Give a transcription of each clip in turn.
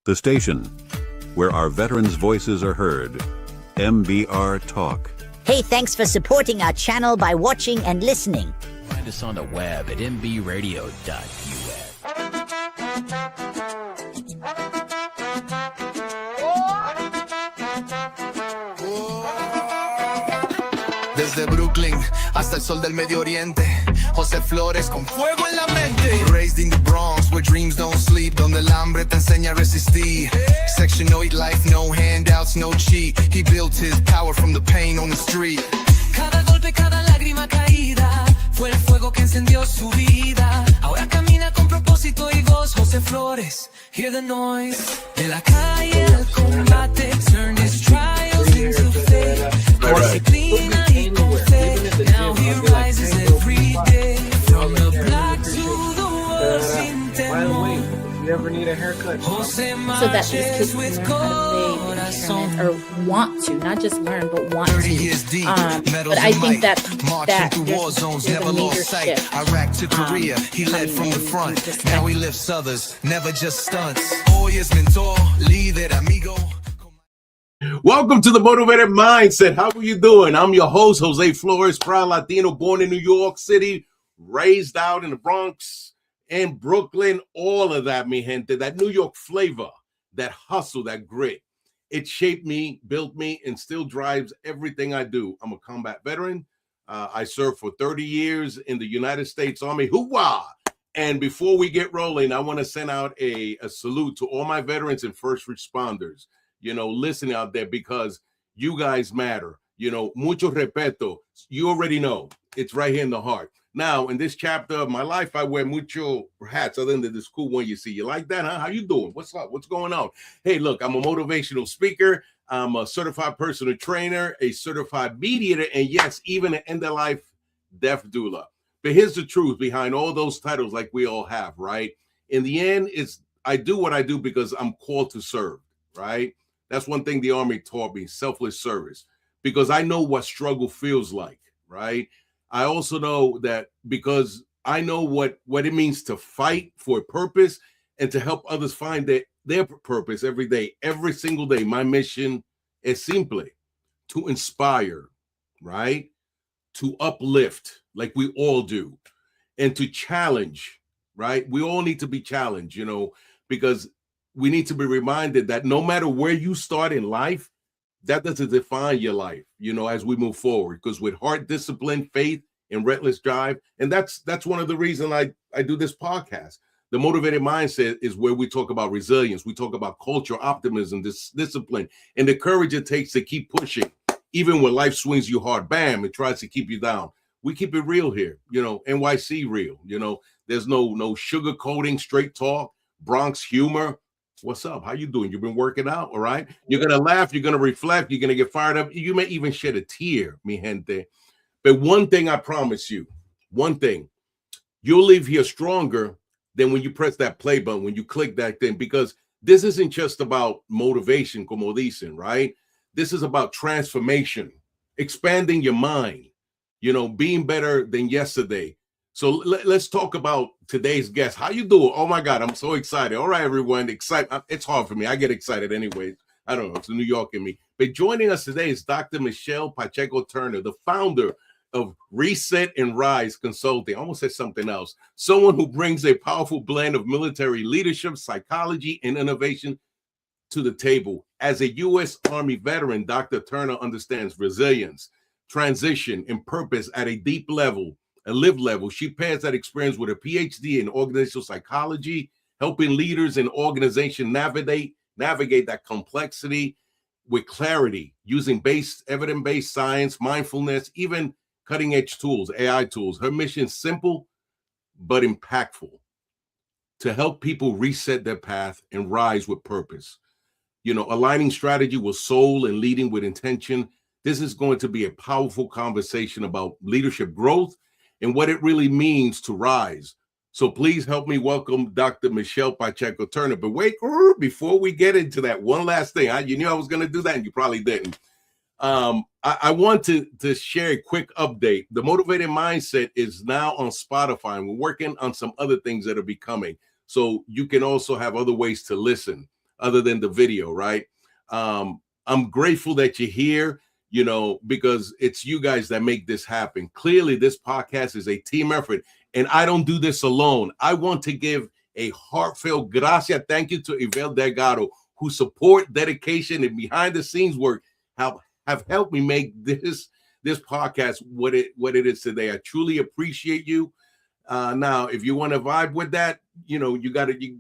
The station where our veterans' voices are heard. MBR Talk. Hey, thanks for supporting our channel by watching and listening. Find us on the web at mbradio.us. Desde Brooklyn hasta el sol del Medio Oriente, Jose Flores con fuego en la mente. Raised in the Bronx where dreams don't sleep, donde el hambre te enseña a resistir. Section 8 life, no handouts, no cheat. He built his power from the pain on the street. Cada golpe, cada lágrima caída fue el fuego que encendió su vida. Ahora camina con propósito y voz. Jose Flores, hear the noise. De la calle al combate, turn his trials into faith. Con disciplina y con fe, now he rises every day. From the black to the world sin temor. You ever need a haircut? So that these kids can learn how to make impairments, or want to, not just learn, but want to. But I think that there's a major shift. Iraq to Korea, he led from the front. Now he lifts others, never just stunts. Hoy es mentor, líder, amigo. Welcome to the Motivated Mindset. How are you doing? I'm your host, Jose Flores, proud Latino, born in New York City, raised out in the Bronx and Brooklyn, all of that, mi gente, that New York flavor, that hustle, that grit. It shaped me, built me, and still drives everything I do. I'm a combat veteran. I served for 30 years in the United States Army. Hoorah! And before we get rolling, I want to send out a salute to all my veterans and first responders, listening out there, because you guys matter. Mucho respeto. You already know. It's right here in the heart. Now, in this chapter of my life, I wear mucho hats other than this cool one you see. You like that, huh? How you doing? What's up? What's going on? Hey, look, I'm a motivational speaker. I'm a certified personal trainer, a certified mediator, and yes, even an end-of-life death doula. But here's the truth behind all those titles, like we all have, right? In the end, I do what I do because I'm called to serve, right? That's one thing the Army taught me, selfless service, because I know what struggle feels like, right? I also know that because I know what it means to fight for a purpose and to help others find their purpose every day, every single day. My mission is simply to inspire, right? To uplift, like we all do, and to challenge, right? We all need to be challenged, because we need to be reminded that no matter where you start in life, that doesn't define your life, as we move forward. Because with heart, discipline, faith, and relentless drive, and that's one of the reasons I do this podcast. The Motivated Mindset is where we talk about resilience. We talk about culture, optimism, discipline, and the courage it takes to keep pushing, even when life swings you hard. Bam, it tries to keep you down. We keep it real here, NYC real. There's no sugarcoating, straight talk, Bronx humor. What's up? How you doing? You've been working out, all right? You're going to laugh. You're going to reflect. You're going to get fired up. You may even shed a tear, mi gente. But one thing I promise you, you'll leave here stronger than when you press that play button, when you click that thing, because this isn't just about motivation, como dicen, right? This is about transformation, expanding your mind, being better than yesterday. So let's talk about today's guest. How you doing? Oh my God, I'm so excited. All right, everyone, excited. It's hard for me. I get excited anyway. I don't know. It's New York in me. But joining us today is Dr. Michelle Pacheco-Turner, the founder of Reset and Rise Consulting. I almost said something else. Someone who brings a powerful blend of military leadership, psychology, and innovation to the table. As a U.S. Army veteran, Dr. Turner understands resilience, transition, and purpose at a deep level. A live level. She pairs that experience with a PhD in organizational psychology, helping leaders and organizations navigate that complexity with clarity, using evidence-based science, mindfulness, even cutting-edge tools, AI tools. Her mission is simple but impactful: to help people reset their path and rise with purpose. Aligning strategy with soul and leading with intention. This is going to be a powerful conversation about leadership growth and what it really means to rise. So please help me welcome Dr. Michelle Pacheco-Turner. But wait, before we get into that, one last thing. You knew I was going to do that, and you probably didn't. I want to share a quick update. The Motivated Mindset is now on Spotify, and we're working on some other things that are becoming. So you can also have other ways to listen. other than the video, right? I'm grateful that you're here, you know, because it's you guys that make this happen. Clearly, this podcast is a team effort, and I don't do this alone. I want to give a heartfelt gracias, thank you to Yvel Delgado, whose support, dedication, and behind the scenes work have helped me make this podcast what it is today. I truly appreciate you. Now, if you want to vibe with that, you know, you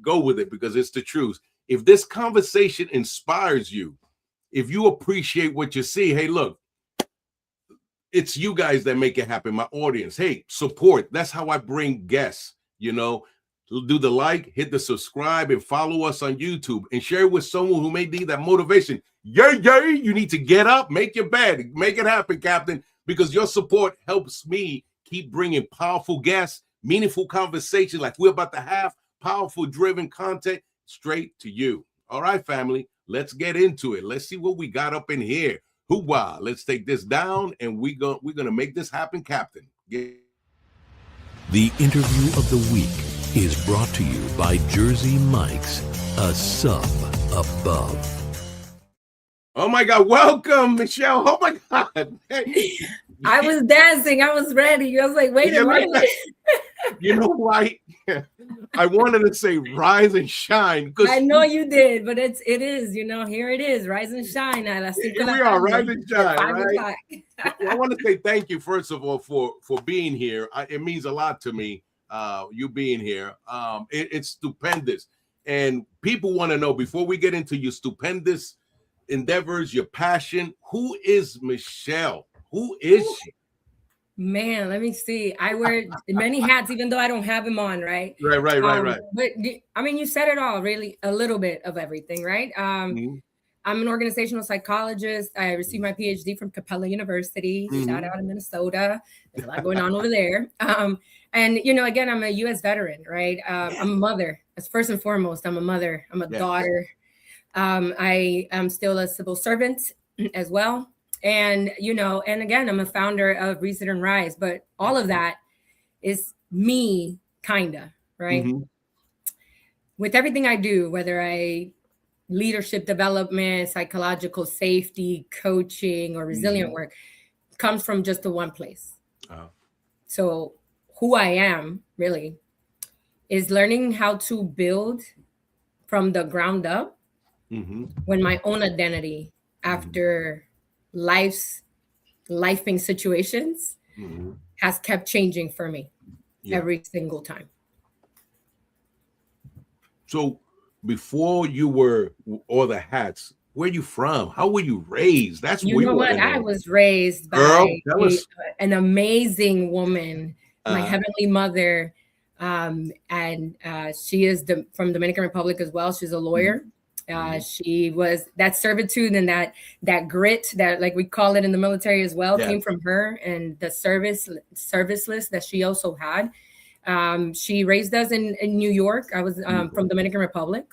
go with it because it's the truth. If this conversation inspires you, if you appreciate what you see, hey, look, it's you guys that make it happen. My audience, hey, support. That's how I bring guests, you know. Do the like, hit the subscribe, and follow us on YouTube, and share it with someone who may need that motivation. Yay, you need to get up, make your bed, make it happen, Captain, because your support helps me keep bringing powerful guests, meaningful conversations like we're about to have, powerful driven content straight to you. All right, family, let's get into it. Let's see what we got up in here. Hoorah, let's take this down, and we're gonna make this happen, Captain. The interview of the week is brought to you by Jersey Mike's, a sub above. Oh my God, welcome, Michelle. Oh my God. I was dancing. I was ready. I was like, wait a minute. You know why? I wanted to say rise and shine. I know you did, but it is, you know, here it is, rise and shine. Here we are, rise and shine, right? I want to say thank you, first of all, for being here. It means a lot to me, you being here. It's stupendous. And people want to know, before we get into your stupendous endeavors, your passion, who is Michelle? Who is she? Man, let me see. I wear many hats, even though I don't have them on, right? Right. But I mean, you said it all, really, a little bit of everything, right? I'm an organizational psychologist. I received my PhD from Capella University. Shout out in Minnesota. There's a lot going on over there. And, you know, again, I'm a U.S. veteran, right? I'm a mother. As first and foremost, I'm a mother. I'm a daughter. I am still a civil servant as well. And, you know, and again, I'm a founder of Reset and Rise, but all of that is me, kinda, right? With everything I do, whether I leadership development, psychological safety, coaching, or resilient work, comes from just the one place. So who I am really is learning how to build from the ground up when my own identity after lifing situations has kept changing for me every single time. So before you were all the hats, where are you from? How were you raised? That's you know what I was raised by. An amazing woman, my heavenly mother, and she is from Dominican Republic as well. She's a lawyer. She was that servitude and that grit that, like we call it in the military as well, came from her, and the serviceless that she also had. She raised us in New York. I was from Dominican Republic,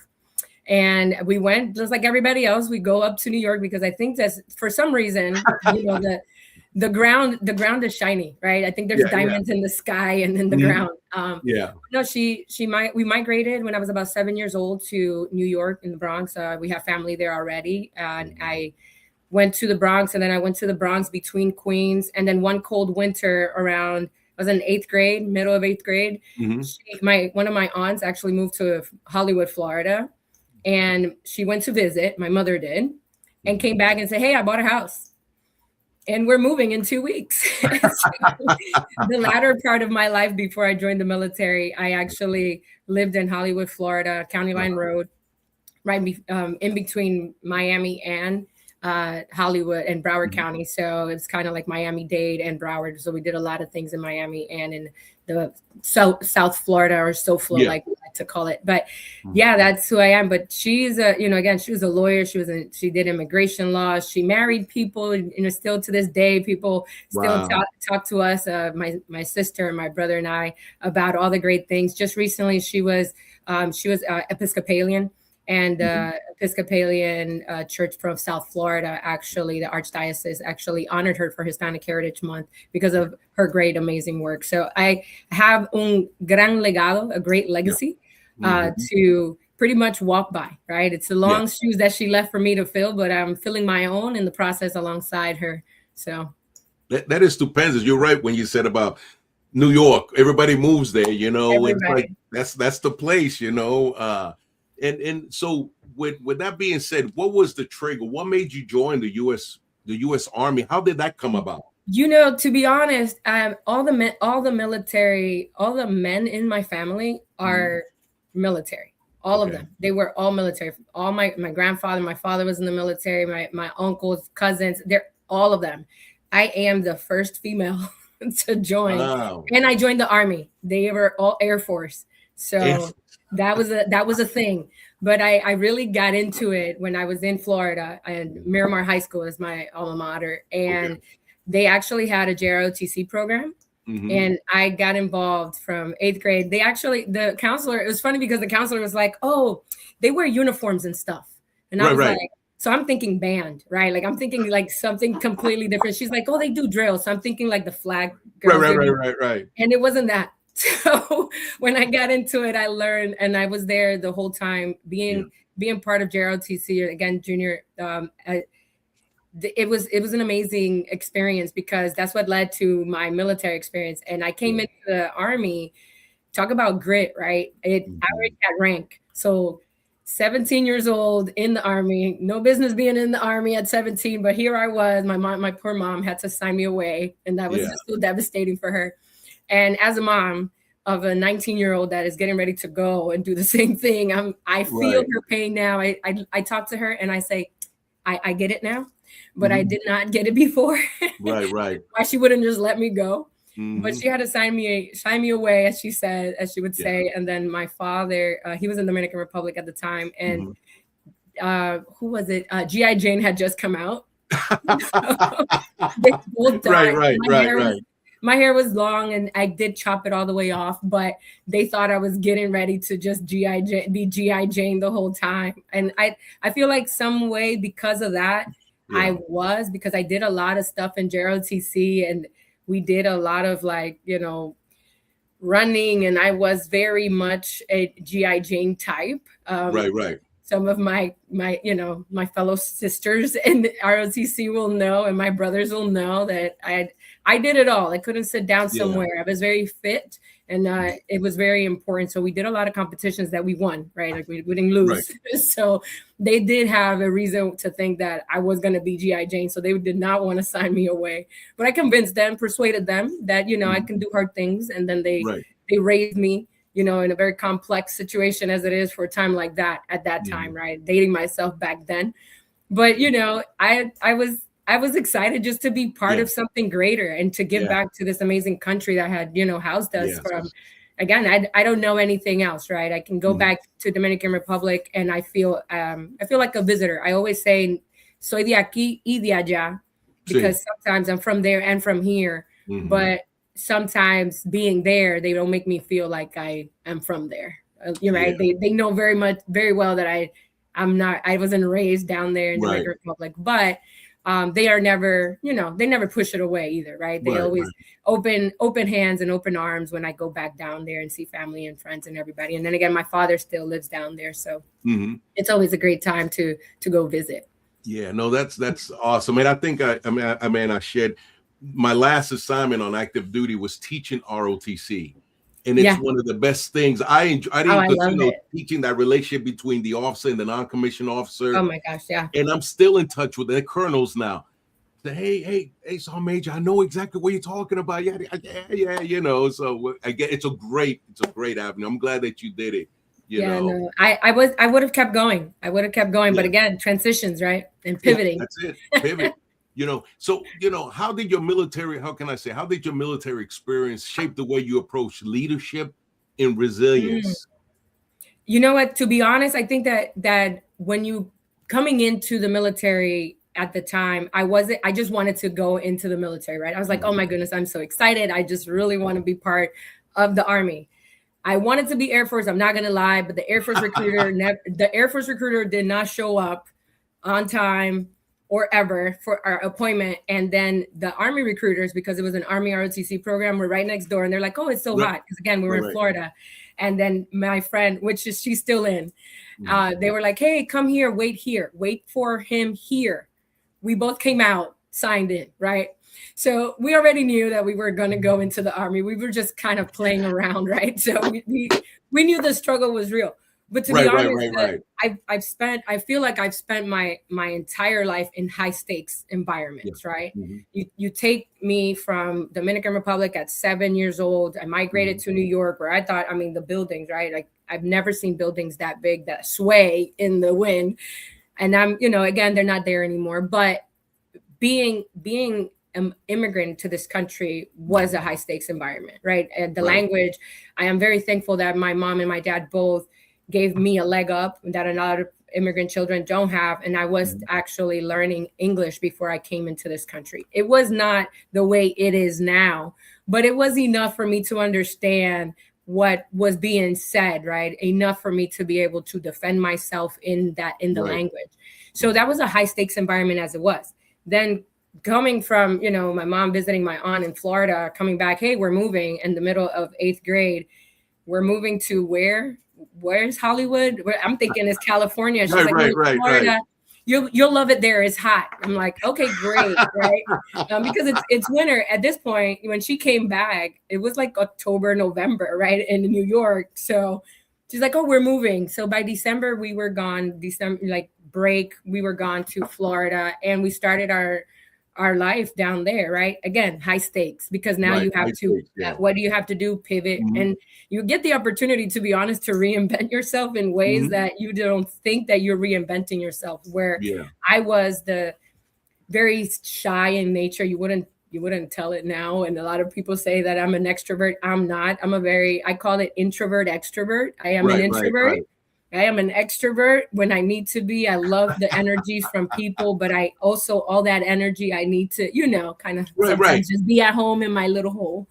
and we went just like everybody else. We go up to New York because I think that for some reason, you know, the ground is shiny, right? I think there's diamonds in the sky and in the ground. No, we migrated when I was about 7 years old to New York in the Bronx. We have family there already. And I went to the Bronx, and then I went to the Bronx between Queens. And then one cold winter around, I was in middle of 8th grade. One of my aunts actually moved to Hollywood, Florida. And she went to visit, my mother did, and came back and said, hey, I bought a house. And we're moving in 2 weeks. The latter part of my life before I joined the military, I actually lived in Hollywood, Florida, County Line Road, right in between Miami and Hollywood and Broward County. So it's kind of like Miami-Dade and Broward. So we did a lot of things in Miami and in the South Florida, or SoFlo, like we like to call it. But yeah, that's who I am. But she's again, she was a lawyer. She did immigration law. She married people, still to this day, people still talk to us, my sister and my brother and I, about all the great things. Just recently, she was Episcopalian. And Episcopalian Church from South Florida, actually, the Archdiocese actually honored her for Hispanic Heritage Month because of her great, amazing work. So I have un gran legado, a great legacy, to pretty much walk by, right? It's the long shoes that she left for me to fill, but I'm filling my own in the process alongside her. So that is stupendous. You're right when you said about New York. Everybody moves there, you know. It's like that's the place, you know. And so with that being said, what was the trigger? What made you join the U.S. Army? How did that come about? You know, to be honest, all the men in my family are military. All of them. They were all military. All my grandfather, my father was in the military. My uncles, cousins, they're all of them. I am the first female to join, and I joined the Army. They were all Air Force, so that was a thing. But I really got into it when I was in Florida, and Miramar High School is my alma mater, and they actually had a JROTC program. And I got involved from 8th grade. The counselor, it was funny because the counselor was like, oh, they wear uniforms and stuff. And I was like, so I'm thinking band, right? Like I'm thinking like something completely different. She's like, oh, they do drill. So I'm thinking like the flag. Right. And it wasn't that. So when I got into it, I learned, and I was there the whole time being part of JROTC, again, junior, it was an amazing experience because that's what led to my military experience. And I came into the Army, talk about grit, right? I already had rank. So 17 years old in the Army, no business being in the Army at 17, but here I was, my poor mom had to sign me away. And that was just so devastating for her. And as a mom of a 19-year-old that is getting ready to go and do the same thing, I feel her pain now. I talk to her and I say, I get it now. But I did not get it before. Right. Why she wouldn't just let me go. But she had to sign me away, as she would say. And then my father, he was in the Dominican Republic at the time. And who was it? G.I. Jane had just come out. They both died. Right. My hair was long and I did chop it all the way off, but they thought I was getting ready to just be G.I. Jane the whole time. And I feel like some way because of that, because I did a lot of stuff in JROTC and we did a lot of like, you know, running, and I was very much a G.I. Jane type. Right. Some of my fellow sisters in ROTC will know, and my brothers will know that I did it all. I couldn't sit down somewhere. I was very fit, and it was very important. So we did a lot of competitions that we won, right? Like we didn't lose. Right. So they did have a reason to think that I was going to be G.I. Jane. So they did not want to sign me away. But I convinced them, persuaded them that, you know, I can do hard things. And then they raised me, you know, in a very complex situation as it is for a time like that at that time, right? Dating myself back then. But, you know, I was excited just to be part of something greater and to give back to this amazing country that had, you know, housed us from, again, I don't know anything else, right? I can go back to Dominican Republic and I feel like a visitor. I always say, soy de aquí y de allá, because sometimes I'm from there and from here, but sometimes being there, they don't make me feel like I am from there. You're right. They know very well that I wasn't raised down there in the Dominican Republic, but they are never, you know, they never push it away either, right? They always open hands and open arms when I go back down there and see family and friends and everybody. And then again, my father still lives down there, so it's always a great time to go visit. Yeah, no, that's awesome. And I think I shared my last assignment on active duty was teaching ROTC. And it's one of the best things I enjoy. Teaching that relationship between the officer and the non-commissioned officer. Oh my gosh, yeah. And I'm still in touch with the colonels now. Say, hey, Sergeant Major, I know exactly what you're talking about. Yeah, you know. So I get it's a great avenue. I'm glad that you did it. You know. No, I would have kept going. But again, transitions, right? And pivoting. That's it. Pivot. You know, so, you know, how did your military experience shape the way you approach leadership and resilience? You know what, to be honest, I think that when you coming into the military at the time, I just wanted to go into the military, right? I was like, oh my goodness, I'm so excited. I just really want to be part of the Army. I wanted to be Air Force. I'm not going to lie, but the Air Force recruiter, did not show up on time. or ever for our appointment. And then the Army recruiters, because it was an Army ROTC program, were right next door. And they're like, oh, it's so hot. Because again, we were in Florida. And then my friend, she's still in, they were like, hey, come here, wait for him here. We both came out, signed in, right? So we already knew that we were going to go into the Army. We were just kind of playing around, right? So we knew the struggle was real. But to be honest, I feel like I've spent my entire life in high stakes environments, right? You take me from Dominican Republic at 7 years old. I migrated to New York, where I thought, the buildings, right? Like I've never seen buildings that big that sway in the wind. And I'm, again, they're not there anymore. But being an immigrant to this country was a high stakes environment, right? And the language, I am very thankful that my mom and my dad both gave me a leg up that a lot of immigrant children don't have. And I was actually learning English before I came into this country. It was not the way it is now, but it was enough for me to understand what was being said, right? Enough for me to be able to defend myself in the language. So that was a high stakes environment as it was. Then coming from, my mom visiting my aunt in Florida, coming back, hey, we're moving in the middle of 8th grade. We're moving to where? Where's Hollywood? I'm thinking it's California. She's Florida. Right. You'll love it there. It's hot. I'm like, okay, great, right? Because it's winter at this point. When she came back, it was like October, November, right, in New York. So she's like, oh, we're moving. So by December, we were gone. Break, we were gone to Florida, and we started our life down there, right? Again, high stakes, because now you have to, what do you have to do? Pivot. And you get the opportunity, to be honest, to reinvent yourself in ways that you don't think that you're reinventing yourself, where I was the very shy in nature. You wouldn't tell it now. And a lot of people say that I'm an extrovert. I'm not. I call it introvert extrovert. I am an introvert. I am an extrovert when I need to be. I love the energy from people, but I also, all that energy, I need to, kind of sometimes just be at home in my little hole.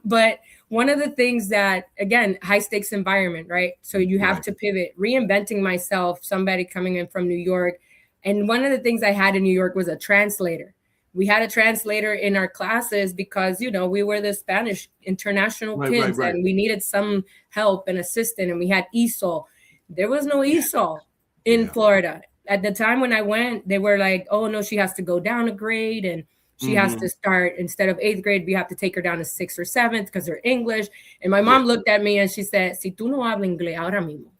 But one of the things that, again, high stakes environment, right? So you have to pivot, reinventing myself, somebody coming in from New York. And one of the things I had in New York was a translator. We had a translator in our classes because, we were the Spanish international kids and we needed some help and assistance. And we had ESOL. There was no ESOL in Florida. At the time when I went, they were like, oh, no, she has to go down a grade and she has to start, instead of 8th grade, we have to take her down to 6th or 7th because they're English. And my mom looked at me and she said, si tú no hablas inglés ahora mismo,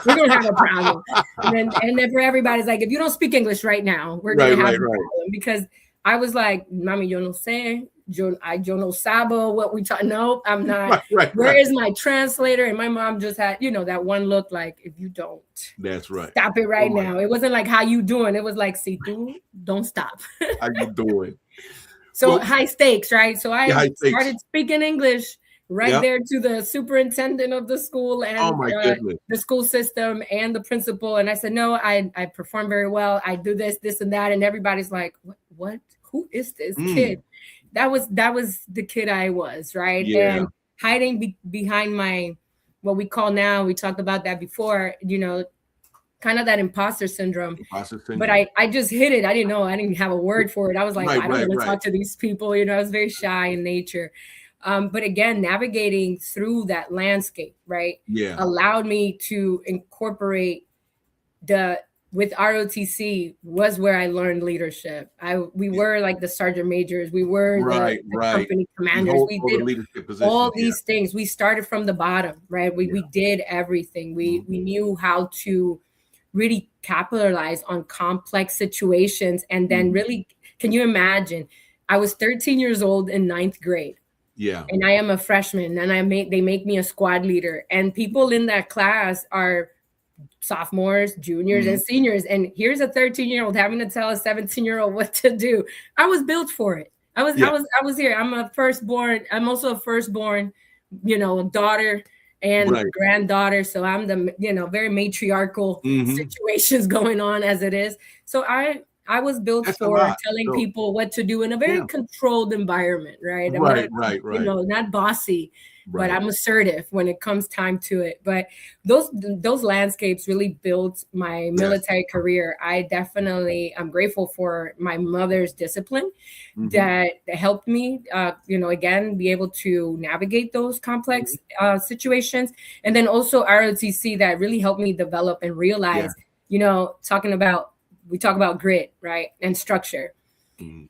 we're going to have a problem. And then for everybody's like, if you don't speak English right now, we're going to have a problem. Because I was like, mami, yo no sé. Yo no sabo what we talk. No, I'm not. Where is my translator? And my mom just had, that one look like, if you don't, that's right. Stop it right now. It wasn't like, how you doing? It was like, si tú, don't stop. How you doing? So high stakes, right? So I started speaking English there to the superintendent of the school and the school system and the principal. And I said, no, I perform very well. I do this, and that. And everybody's like, what? Who is this kid? That was the kid I was, right? Yeah. And hiding behind my, what we call now, we talked about that before, kind of that imposter syndrome. But I just hid it. I didn't know. I didn't have a word for it. I was like, I don't want to talk to these people. I was very shy in nature. But again, navigating through that landscape, right? Yeah. Allowed me to incorporate with ROTC was where I learned leadership. We were like the sergeant majors. We were the company commanders. We did all these things. We started from the bottom, right? We did everything. We knew how to really capitalize on complex situations. And then really, can you imagine? I was 13 years old in 9th grade. Yeah. And I am a freshman and they make me a squad leader. And people in that class are sophomores, juniors, and seniors. And here's a 13-year-old having to tell a 17-year-old what to do. I was built for it. I was here. I'm a firstborn. I'm also a firstborn, daughter and granddaughter. So I'm the, very matriarchal situations going on as it is. So I was built for telling people what to do in a very controlled environment, right? Not bossy. but I'm assertive when it comes time to it. But those landscapes really built my military career. I'm grateful for my mother's discipline that helped me, again, be able to navigate those complex situations. And then also ROTC that really helped me develop and realize, we talk about grit, right? And structure.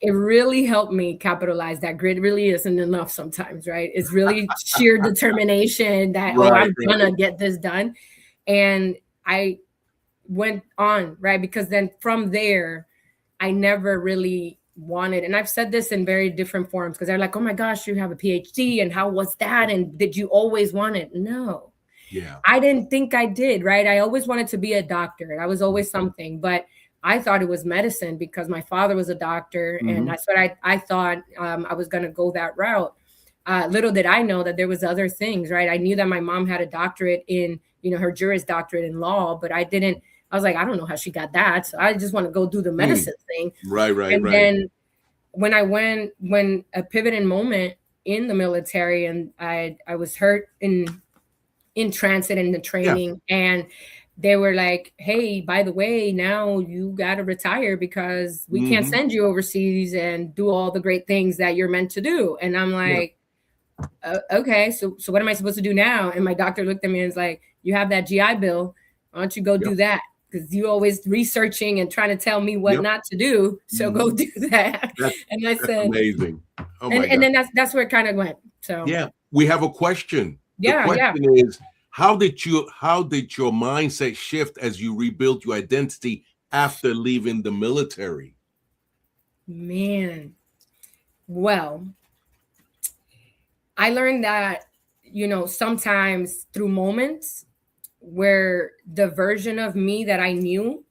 It really helped me capitalize that grit really isn't enough sometimes, right? It's really sheer determination that, I'm gonna get this done. And I went on, right? Because then from there, I never really wanted, and I've said this in very different forms, because they're like, oh my gosh, you have a PhD, and how was that? And did you always want it? No. Yeah. I didn't think I did, right? I always wanted to be a doctor. I was always something, but I thought it was medicine because my father was a doctor, and that's what I thought I was going to go that route. Little did I know that there was other things, right? I knew that my mom had a doctorate in, her Juris Doctorate in law, but I was like, I don't know how she got that. So I just want to go do the medicine thing. Right. And then when a pivoting moment in the military, and I was hurt in transit and the training, and they were like, hey, by the way, now you got to retire because we can't send you overseas and do all the great things that you're meant to do. And I'm like, okay, so what am I supposed to do now? And my doctor looked at me and was like, you have that GI Bill. Why don't you go do that? Because you always researching and trying to tell me what not to do. So go do that. And I said, amazing. Oh my God. And then that's where it kind of went. So we have a question. The question is, how did your mindset shift as you rebuilt your identity after leaving the military? Man, well, I learned that, sometimes through moments where the version of me that I knew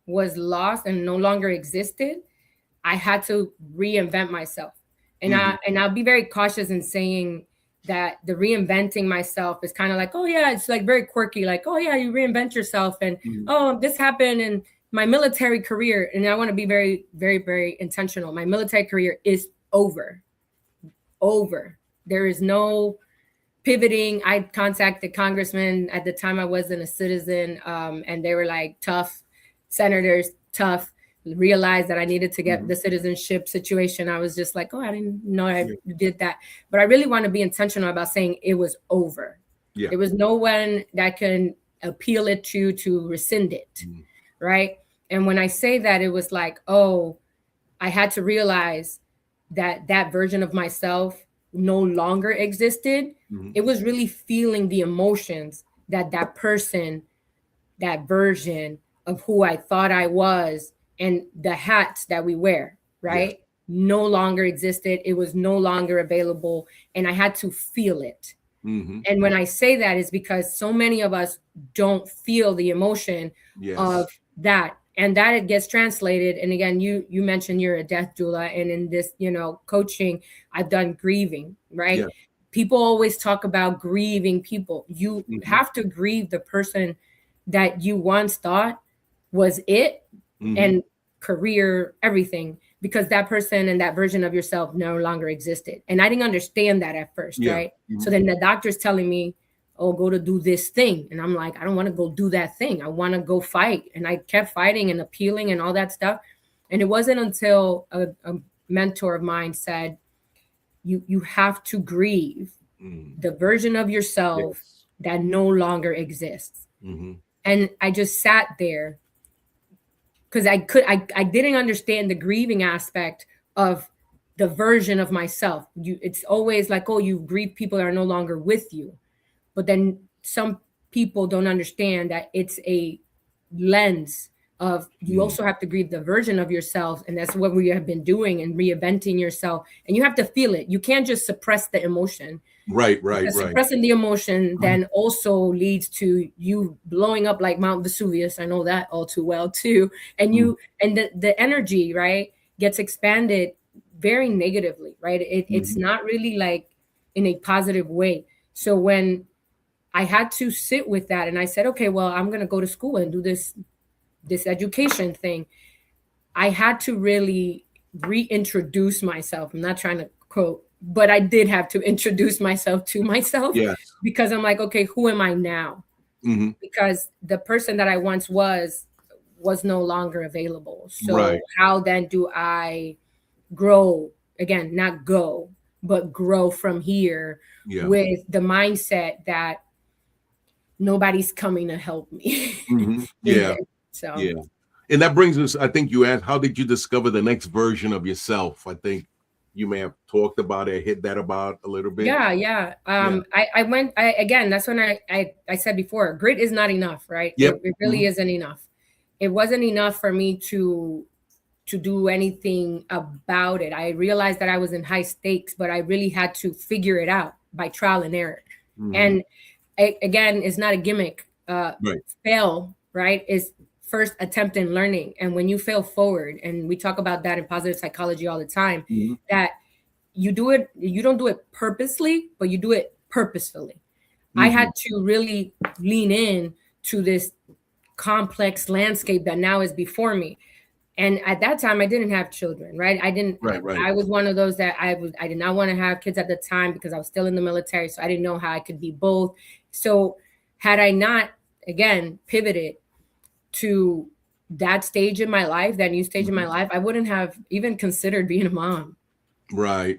was lost and no longer existed, I had to reinvent myself. And I'll be very cautious in saying that the reinventing myself is kind of like, oh yeah, it's like very quirky, like, oh yeah, you reinvent yourself, and oh, this happened in my military career. And I want to be very, very, very intentional. My military career is over. There is no pivoting. I contacted congressmen at the time I wasn't a citizen, and they were like, tough senators, tough. Realized that I needed to get the citizenship situation. I was just like, oh, I didn't know I did that. But I really want to be intentional about saying it was over. There was no one that can appeal it to rescind it, right? And when I say that, it was like, oh, I had to realize that version of myself no longer existed. It was really feeling the emotions that person, that version of who I thought I was, and the hats that we wear, right? No longer existed. It was no longer available. And I had to feel it. And when I say that, is because so many of us don't feel the emotion of that. And that it gets translated. And again, you mentioned you're a death doula. And in this, coaching, I've done grieving, right? People always talk about grieving people. You have to grieve the person that you once thought was it. And career, everything, because that person and that version of yourself no longer existed. And I didn't understand that at first, right? So then the doctor's telling me, oh, go to do this thing. And I'm like, I don't want to go do that thing. I want to go fight. And I kept fighting and appealing and all that stuff. And it wasn't until a mentor of mine said, you have to grieve the version of yourself that no longer exists. And I just sat there, because I didn't understand the grieving aspect of the version of myself. It's always like, oh, you grieve people that are no longer with you. But then some people don't understand that it's a lens of, you also have to grieve the version of yourself. And that's what we have been doing, and reinventing yourself. And you have to feel it. You can't just suppress the emotion. Right. Suppressing the emotion then also leads to you blowing up like Mount Vesuvius. I know that all too well too. And the energy, right, gets expanded very negatively, right? It's not really like in a positive way. So when I had to sit with that, and I said, okay, well, I'm going to go to school and do this education thing. I had to really reintroduce myself. I'm not trying to quote but I did have to introduce myself to myself. Yes. Because I'm like, okay, who am I now? Mm-hmm. Because the person that I once was no longer available. So Right. how then do I grow again, not go, but grow from here with the mindset that nobody's coming to help me. Mm-hmm. Yeah. So yeah. And that brings us, I think you asked, how did you discover the next version of yourself? I think you may have talked about it, hit that about a little bit. Yeah. Again, that's when I said before, grit is not enough, right? Yep. It really isn't enough. It wasn't enough for me to do anything about it. I realized that I was in high stakes, but I really had to figure it out by trial and error. Mm-hmm. And again, it's not a gimmick. Fail, right, is first attempt in learning. And when you fail forward, and we talk about that in positive psychology all the time, mm-hmm. that you don't do it purposely, but you do it purposefully. Mm-hmm. I had to really lean in to this complex landscape that now is before me. And at that time, I didn't have children, right? I didn't. Right. I was one of those that I did not want to have kids at the time because I was still in the military. So I didn't know how I could be both. So had I not, again, pivoted to that stage in my life, that new stage in my life, I wouldn't have even considered being a mom. Right.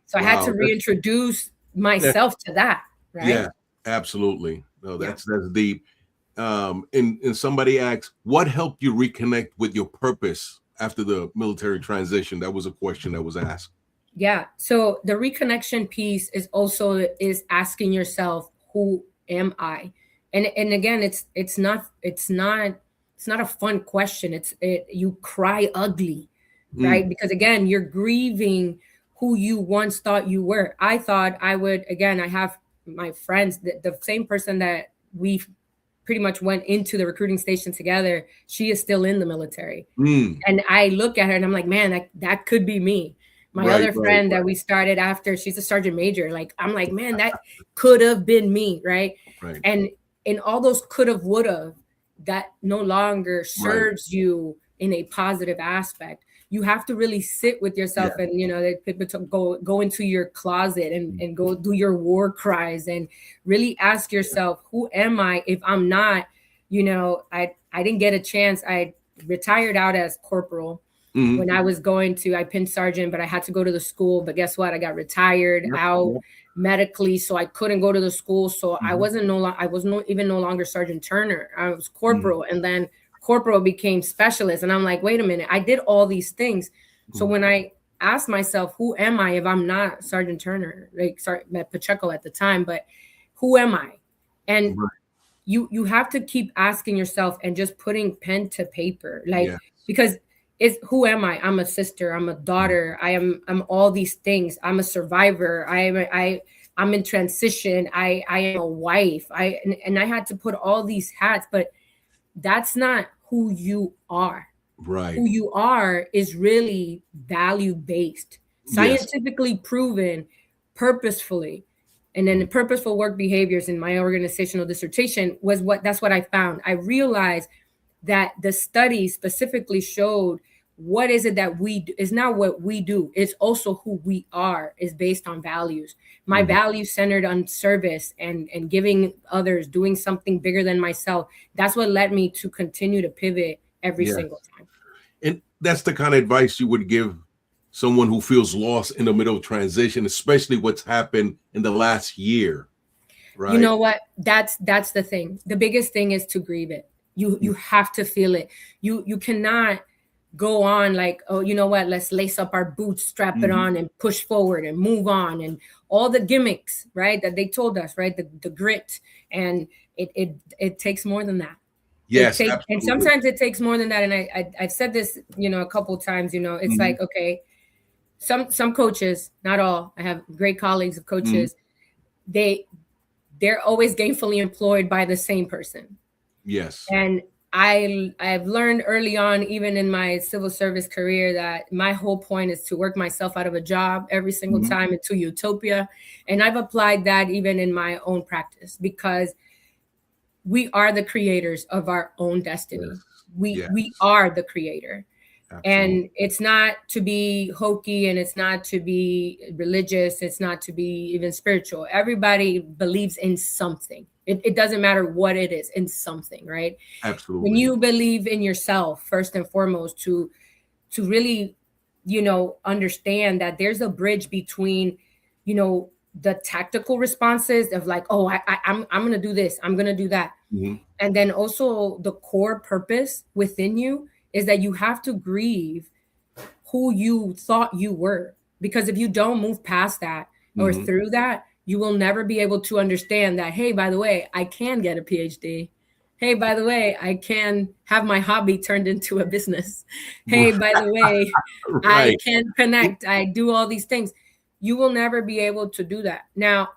So I had to reintroduce myself to that, right? Yeah, absolutely. No, that's deep. And somebody asked, what helped you reconnect with your purpose after the military transition? That was a question that was asked. Yeah. So the reconnection piece is asking yourself, who am I? And again, it's not a fun question. You cry ugly, right? Because again, you're grieving who you once thought you were. I thought I would, again, I have my friends, the same person that we've pretty much went into the recruiting station together. She is still in the military. And I look at her and I'm like, man, that could be me. My other friend that we started after, she's a sergeant major. Like, I'm like, man, that could have been me. Right. And in all those could have, would have, that no longer serves you in a positive aspect. You have to really sit with yourself and, go into your closet and go do your war cries and really ask yourself, who am I if I'm not, I didn't get a chance. I retired out as corporal when I was I pinned sergeant, but I had to go to the school. But guess what? I got retired out medically, so I couldn't go to the school. So I was no longer Sergeant Turner. I was corporal, and then corporal became specialist. And I'm like, wait a minute, I did all these things. So when I asked myself, who am I if I'm not Sergeant Turner, met Pacheco at the time, but who am I? And you have to keep asking yourself and just putting pen to paper, because it's who am I? I'm a sister, I'm a daughter, I'm all these things. I'm a survivor. I'm in transition. I am a wife. And I had to put all these hats, but that's not who you are. Right. Who you are is really value-based, scientifically proven, purposefully. And then the purposeful work behaviors in my organizational dissertation that's what I found. I realized that the study specifically showed what is it that we do is not what we do. It's also who we are is based on values. My values centered on service and giving others, doing something bigger than myself. That's what led me to continue to pivot every single time. And that's the kind of advice you would give someone who feels lost in the middle of transition, especially what's happened in the last year, right? You know what? That's the thing. The biggest thing is to grieve it. You have to feel it. You cannot go on like, oh, you know what? Let's lace up our boots, strap it on, and push forward and move on, and all the gimmicks, right? That they told us, right? The grit, and it takes more than that. Yes, and sometimes it takes more than that. And I've said this, a couple of times. It's like, okay, some coaches, not all. I have great colleagues of coaches. They're always gainfully employed by the same person. Yes. And I've learned early on, even in my civil service career, that my whole point is to work myself out of a job every single time into utopia. And I've applied that even in my own practice, because we are the creators of our own destiny. We are the creator. And it's not to be hokey, and it's not to be religious. It's not to be even spiritual. Everybody believes in something. It doesn't matter what it is, in something, right? Absolutely. When you believe in yourself, first and foremost, to really, understand that there's a bridge between, the tactical responses of like, oh, I'm going to do this, I'm going to do that. Mm-hmm. And then also the core purpose within you is that you have to grieve who you thought you were. Because if you don't move past that or through that, you will never be able to understand that, hey, by the way, I can get a PhD. Hey, by the way, I can have my hobby turned into a business. Hey, by the way, I can connect. I do all these things. You will never be able to do that. Now,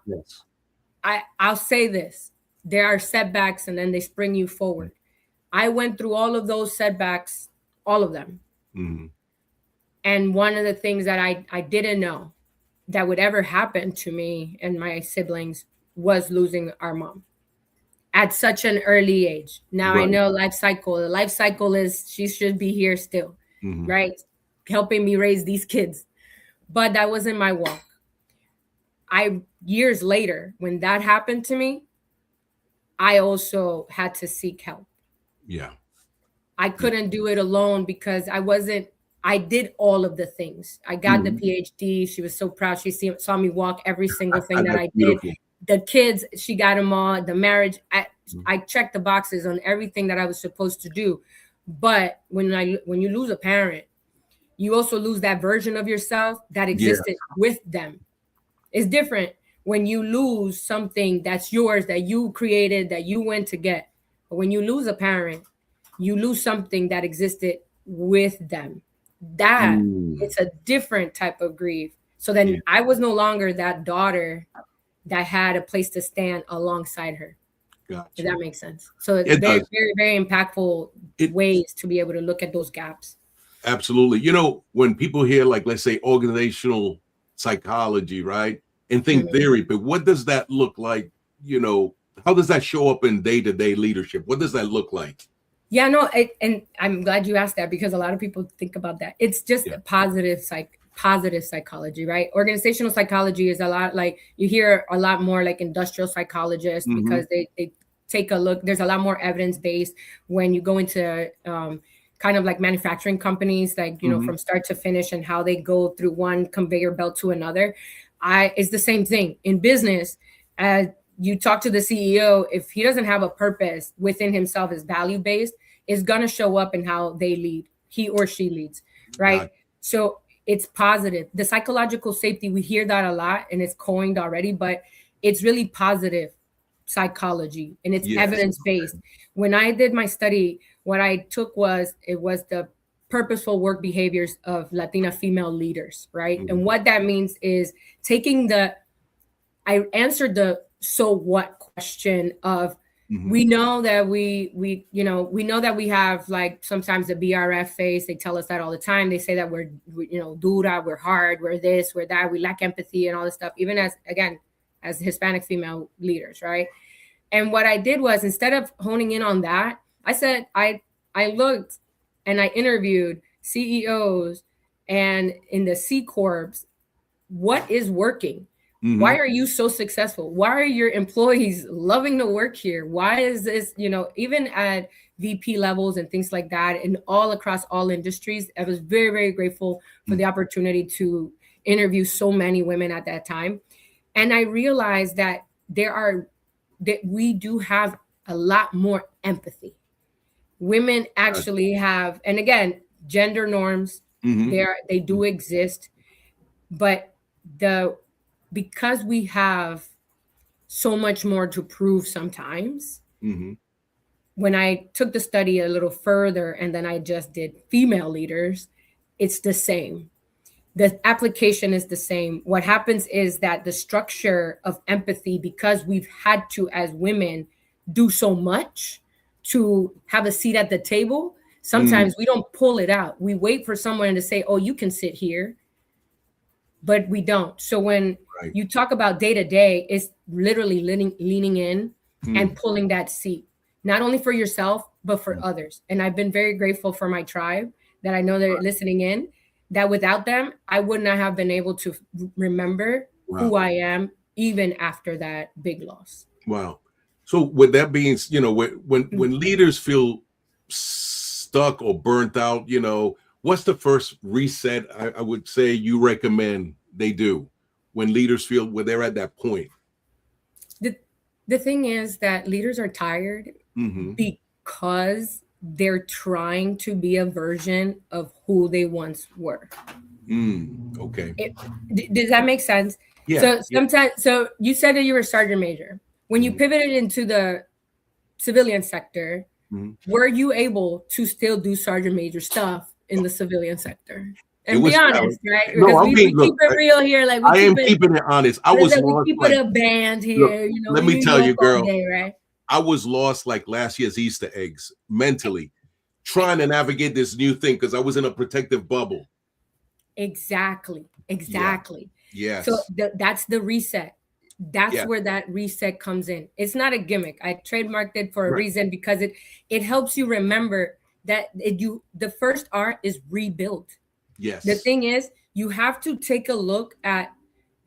I'll say this. There are setbacks, and then they spring you forward. I went through all of those setbacks, all of them. And one of the things that I didn't know that would ever happen to me and my siblings was losing our mom at such an early age. Now I know life cycle. The life cycle is she should be here still, right? Helping me raise these kids. But that wasn't my walk. Years later, when that happened to me, I also had to seek help. Yeah. I couldn't do it alone because I did all of the things. I got the PhD. She was so proud. She saw me walk every single thing that I did. The kids, she got them all. The marriage, I checked the boxes on everything that I was supposed to do. But when you lose a parent, you also lose that version of yourself that existed with them. It's different when you lose something that's yours, that you created, that you went to get. But when you lose a parent, you lose something that existed with them. That it's a different type of grief. So then I was no longer that daughter that had a place to stand alongside her. Gotcha. If that makes sense. So it's very, very, very impactful ways to be able to look at those gaps. Absolutely. When people hear, like, let's say organizational psychology, right? And think theory, but what does that look like? How does that show up in day-to-day leadership? What does that look like? Yeah, no, and I'm glad you asked that because a lot of people think about that. It's just positive psychology, right? Organizational psychology is a lot like you hear a lot more like industrial psychologists because they take a look. There's a lot more evidence based when you go into kind of like manufacturing companies, like, from start to finish and how they go through one conveyor belt to another. It's the same thing in business. You talk to the CEO, if he doesn't have a purpose within himself, is value-based, is going to show up in how they lead, he or she leads, right? So it's positive. The psychological safety, we hear that a lot and it's coined already, but it's really positive psychology and it's evidence-based. When I did my study, what I took was the purposeful work behaviors of Latina female leaders, right? And what that means is I answered the so what question of we know that we know that we have like sometimes the BRF face. They tell us that all the time. They say that we're dura, we're hard, we're this, we're that, we lack empathy and all this stuff, even as Hispanic female leaders, right? And what I did was, instead of honing in on that, I said I looked and I interviewed CEOs and in the C Corps, what is working? Why are you so successful? Why are your employees loving to work here? Why is this, even at VP levels and things like that, and all across all industries? I was very, very grateful for the opportunity to interview so many women at that time. And I realized that we do have a lot more empathy. Women actually have, and again, gender norms, they do exist, but because we have so much more to prove sometimes, when I took the study a little further and then I just did female leaders, it's the same. The application is the same. What happens is that the structure of empathy, because we've had to, as women, do so much to have a seat at the table, sometimes we don't pull it out. We wait for someone to say, oh, you can sit here. But we don't. So when you talk about day to day, it's literally leaning in and pulling that seat, not only for yourself, but for others. And I've been very grateful for my tribe that I know they're listening in, that without them, I would not have been able to remember who I am even after that big loss. Wow. So with that being, when leaders feel stuck or burnt out, what's the first reset I would say you recommend they do when leaders feel where they're at that point? The thing is that leaders are tired because they're trying to be a version of who they once were. Okay. Does that make sense? Yeah. So sometimes, so you said that you were a sergeant major. When you pivoted into the civilian sector, were you able to still do sergeant major stuff in the civilian sector? And be honest, right? No, we keep it real here. Like I am keeping it honest. I was lost. We keep it a band here. Look, let me tell you, girl. Day, right? I was lost like last year's Easter eggs mentally, trying to navigate this new thing because I was in a protective bubble. Exactly. Yes. So that's the reset. That's where that reset comes in. It's not a gimmick. I trademarked it for a reason because it helps you remember that the first R is rebuild. Yes. The thing is, you have to take a look at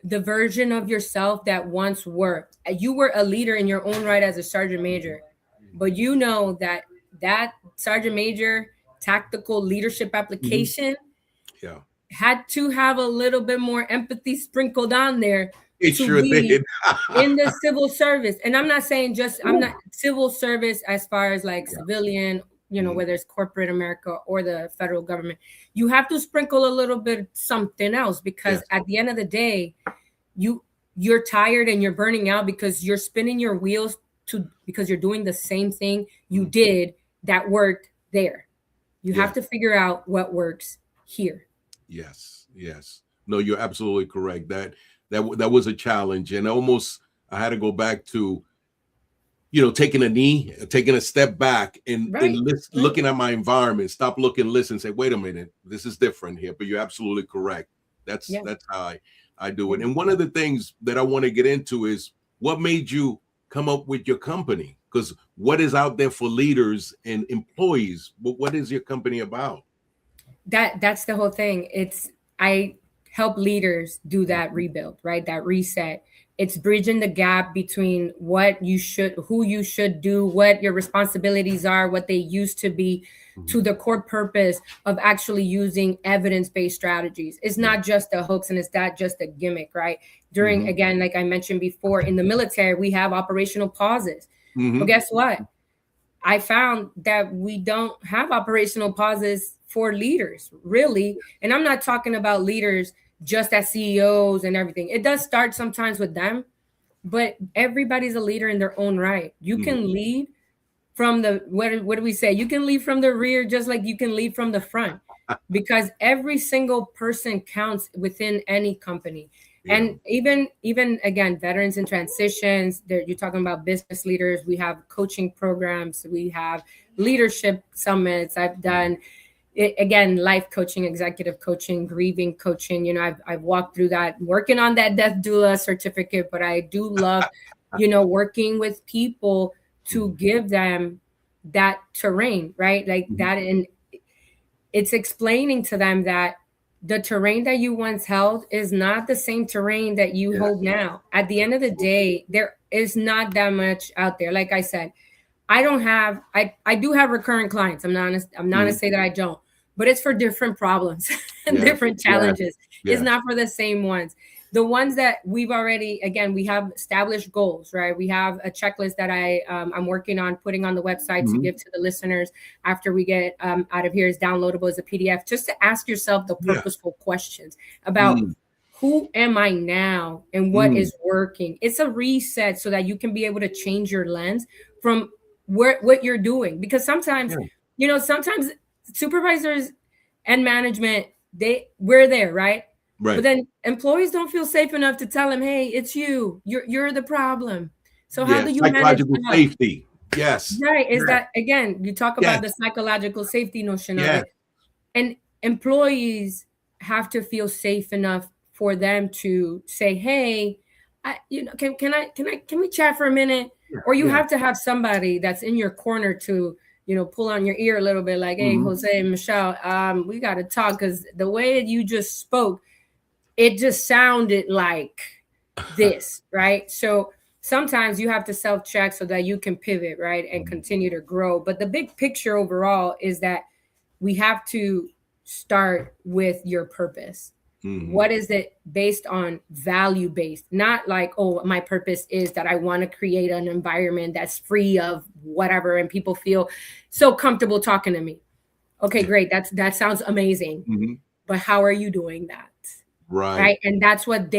the version of yourself that once were. You were a leader in your own right as a sergeant major, but you know that sergeant major tactical leadership application had to have a little bit more empathy sprinkled on there. It sure did. In the civil service. And I'm not saying I'm not civil service as far as like civilian, whether it's corporate America or the federal government. You have to sprinkle a little bit something else because at the end of the day, you're tired and you're burning out because you're spinning your wheels because you're doing the same thing you did that worked there. You have to figure out what works here. Yes. No, you're absolutely correct. That was a challenge, and I had to go back to, taking a knee, taking a step back, and looking at my environment. Stop, look, and listen. Say, wait a minute, this is different here. But you're absolutely correct. That's how I do it. And one of the things that I want to get into is what made you come up with your company? Because what is out there for leaders and employees? What is your company about? That's the whole thing. I help leaders do that rebuild, right? That reset. It's bridging the gap between who you should do, what your responsibilities are, what they used to be, to the core purpose of actually using evidence-based strategies. It's not just a hoax and it's not just a gimmick, right? Again, like I mentioned before, in the military, we have operational pauses. But guess what? I found that we don't have operational pauses for leaders, really. And I'm not talking about leaders just as CEOs and everything. It does start sometimes with them, but everybody's a leader in their own right. You can lead from what do we say? You can lead from the rear just like you can lead from the front, because every single person counts within any company. And even again, veterans in transitions, you're talking about business leaders. We have coaching programs. We have leadership summits. I've done again, life coaching, executive coaching, grieving coaching. I've walked through that, working on that death doula certificate, but I do love, working with people to give them that terrain, right? Like that. And it's explaining to them that the terrain that you once held is not the same terrain that you hold now. At the end of the day, there is not that much out there. Like I said, I do have recurring clients. I'm not gonna say that I don't, but it's for different problems and different challenges. It's not for the same ones. The ones that we've already, again, we have established goals, right? We have a checklist that I'm working on putting on the website to give to the listeners after we get out of here. Is downloadable as a PDF, just to ask yourself the purposeful questions about who am I now and what is working. It's a reset so that you can be able to change your lens from what you're doing. Because sometimes, sometimes supervisors and management, we're there, right? Right. But then employees don't feel safe enough to tell them, hey, it's you're the problem. So how do you manage psychological safety? Yes. Right. Is that, again, you talk about the psychological safety notion of it. And employees have to feel safe enough for them to say, hey, can we chat for a minute? Or you have to have somebody that's in your corner to, pull on your ear a little bit, like, hey, Jose and Michelle, we got to talk, because the way you just spoke, it just sounded like this, right? So sometimes you have to self-check so that you can pivot, right, and continue to grow. But the big picture overall is that we have to start with your purpose. What is it based on? Value-based, not like, oh, my purpose is that I want to create an environment that's free of whatever and people feel so comfortable talking to me. Okay, great. That sounds amazing. But how are you doing that? Right. And that's what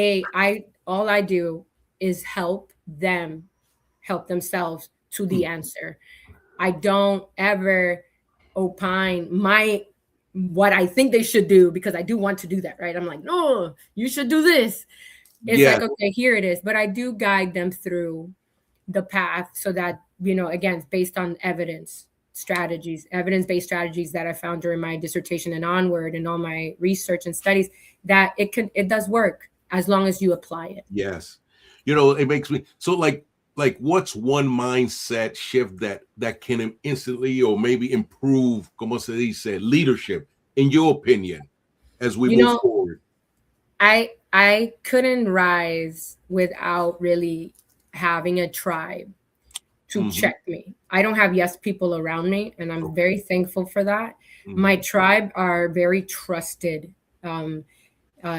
all I do is help them help themselves to the answer. I don't ever opine what I think they should do, because I do want to do that, right? I'm like, no, you should do this. It's like, okay, here it is. But I do guide them through the path so that, again, it's based on evidence-based strategies that I found during my dissertation and onward, and all my research and studies, that it does work as long as you apply it. Yes. It makes me so like what's one mindset shift that can instantly or maybe improve, como se dice, leadership, in your opinion, as we move forward? I couldn't rise without really having a tribe to check me. I don't have yes people around me, and I'm very thankful for that. My tribe are very trusted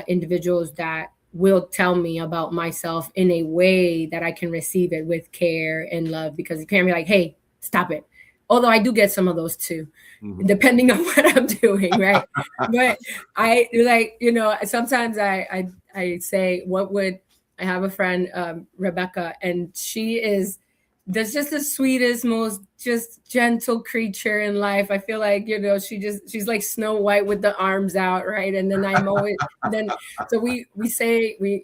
individuals that will tell me about myself in a way that I can receive it with care and love, because you can't be like, hey, stop it. Although I do get some of those too, depending on what I'm doing, right? But I like, sometimes I say, I have a friend, Rebecca, and that's just the sweetest, most just gentle creature in life. I feel like, she's like Snow White with the arms out, right? And then so we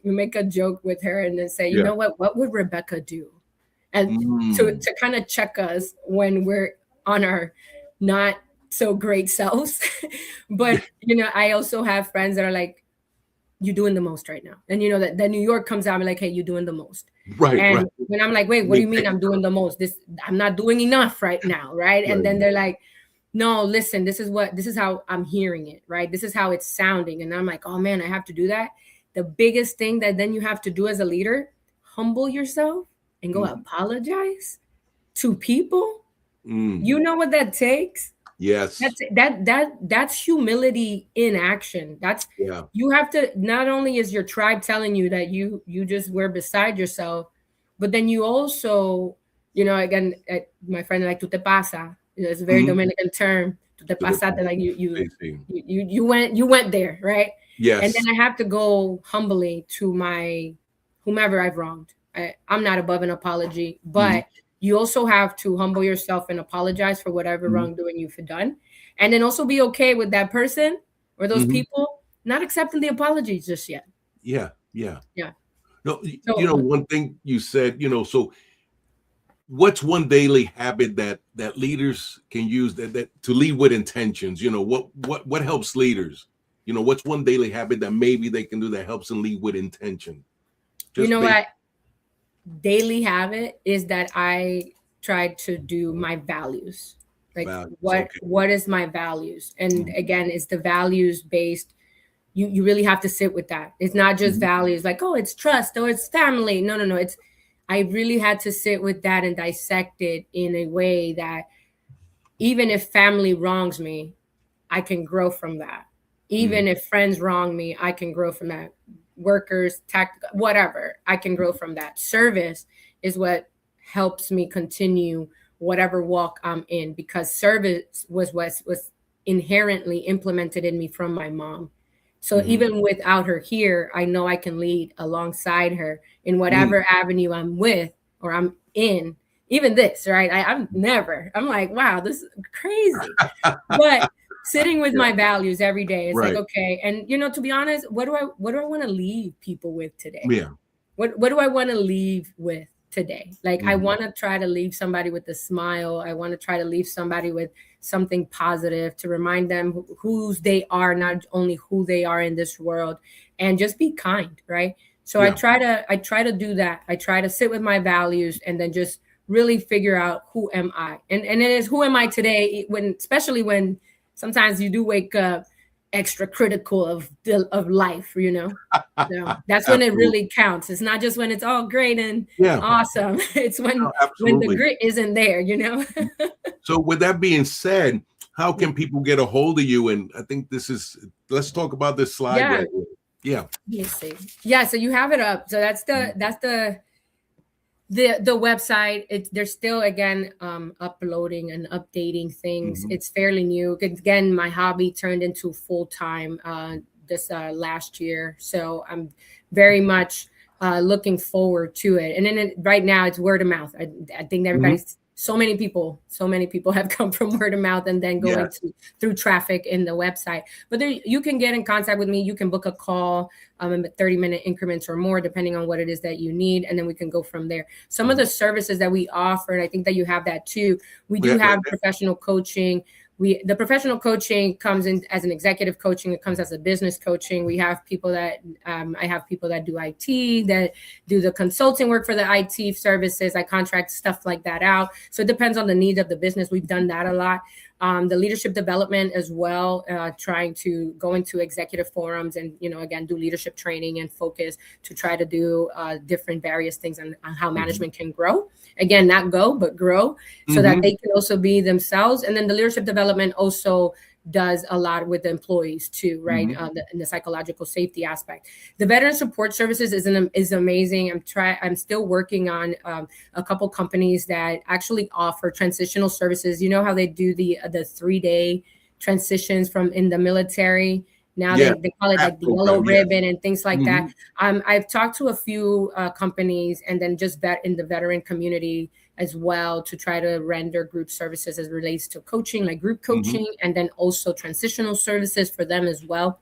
make a joke with her and then say, you know what would Rebecca do? And to kind of check us when we're on our not so great selves. But, I also have friends that are like, you're doing the most right now. And that New York comes out and like, hey, you're doing the most. Right. And right. when I'm like, wait, what do you mean I'm doing the most? I'm not doing enough right now. Right. And then they're like, no, listen, this is how I'm hearing it. Right. This is how it's sounding. And I'm like, oh man, I have to do that. The biggest thing that then you have to do as a leader, humble yourself and go apologize to people. You know what that takes? Yes. That's humility in action. You have to, not only is your tribe telling you that you just were beside yourself, but then you also, again, my friend, like, tú te pasa. It's a very Dominican term. Tú te pasaste, like you went there, right? Yes. And then I have to go humbly to my whomever I've wronged. I'm not above an apology, but you also have to humble yourself and apologize for whatever wrongdoing you've done. And then also be okay with that person or those people not accepting the apologies just yet. Yeah. No, So, one thing you said, so what's one daily habit that leaders can use that to lead with intentions? What helps leaders? What's one daily habit that maybe they can do that helps them lead with intention? What? Daily habit is that I try to do my values. Like what is my values? And again, it's the values based. You really have to sit with that. It's not just values like, oh, it's trust or it's family. No. I really had to sit with that and dissect it in a way that even if family wrongs me, I can grow from that. Even if friends wrong me, I can grow from that. Workers, tactical, whatever, I can grow from that. Service is what helps me continue whatever walk I'm in, because service was inherently implemented in me from my mom. So even without her here, I know I can lead alongside her in whatever avenue I'm with or I'm in. Even this, right? I'm like, wow, this is crazy. But sitting with my values every day is like, okay. And, to be honest, what do I want to leave people with today? Yeah. What do I want to leave with today? Like, I want to try to leave somebody with a smile. I want to try to leave somebody with something positive to remind them whose they are, not only who they are in this world, and just be kind. Right. So I try to do that. I try to sit with my values and then just really figure out who am I, and it is who am I today, especially when sometimes you do wake up extra critical of life, So that's when it really counts. It's not just when it's all great and awesome. It's when the grit isn't there, So with that being said, how can people get a hold of you? And I think let's talk about this slide. Yeah. Right here. Yeah. Let me see. Yeah. So you have it up. So that's the website. They're still, again, uploading and updating things. It's fairly new. Again, my hobby turned into full-time this last year. So I'm very much looking forward to it. And then right now it's word of mouth. I think everybody's so many people have come from word of mouth and then going through traffic in the website. But there, you can get in contact with me. You can book a call in 30-minute increments or more, depending on what it is that you need. And then we can go from there. Some of the services that we offer, and I think that you have that too. We do have professional coaching. The professional coaching comes in as an executive coaching. It comes as a business coaching. We have people that I have people that do IT, that do the consulting work for the IT services. I contract stuff like that out. So it depends on the needs of the business. We've done that a lot. The leadership development as well, trying to go into executive forums and, again, do leadership training and focus to try to do different various things on how management can grow. Again, not go, but grow so that they can also be themselves. And then the leadership development also does a lot with the employees too, right? In the psychological safety aspect. The veteran support services is amazing. I'm still working on a couple companies that actually offer transitional services. You know how they do the 3-day transitions from in the military. Now they call it like the yellow ribbon and things like that. I've talked to a few companies, and then just in the veteran community as well, to try to render group services as it relates to coaching, like group coaching, and then also transitional services for them as well.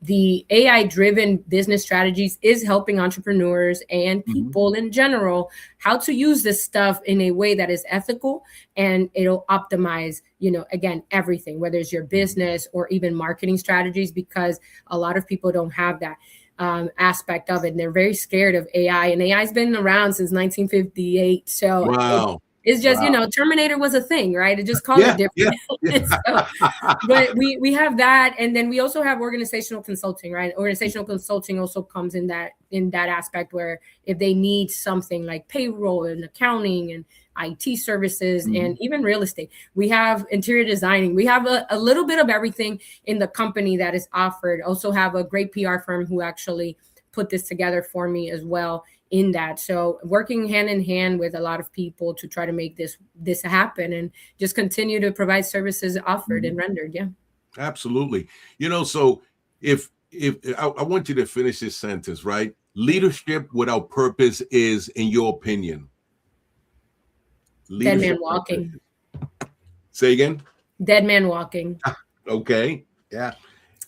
The AI-driven business strategies is helping entrepreneurs and people in general how to use this stuff in a way that is ethical, and it'll optimize, again, everything, whether it's your business or even marketing strategies, because a lot of people don't have that aspect of it. And they're very scared of AI, and AI's been around since 1958. So it's just, Terminator was a thing, right? It just called it different. But we have that. And then we also have organizational consulting, right? Organizational consulting also comes in that aspect, where if they need something like payroll and accounting and IT services and even real estate, we have interior designing. We have a little bit of everything in the company that is offered. Also have a great PR firm who actually put this together for me as well in that. So working hand in hand with a lot of people to try to make this happen, and just continue to provide services offered and rendered. Yeah, absolutely. So if I want you to finish this sentence, right? Leadership without purpose is, in your opinion, dead man walking. Say again? Dead man walking. Okay. Yeah.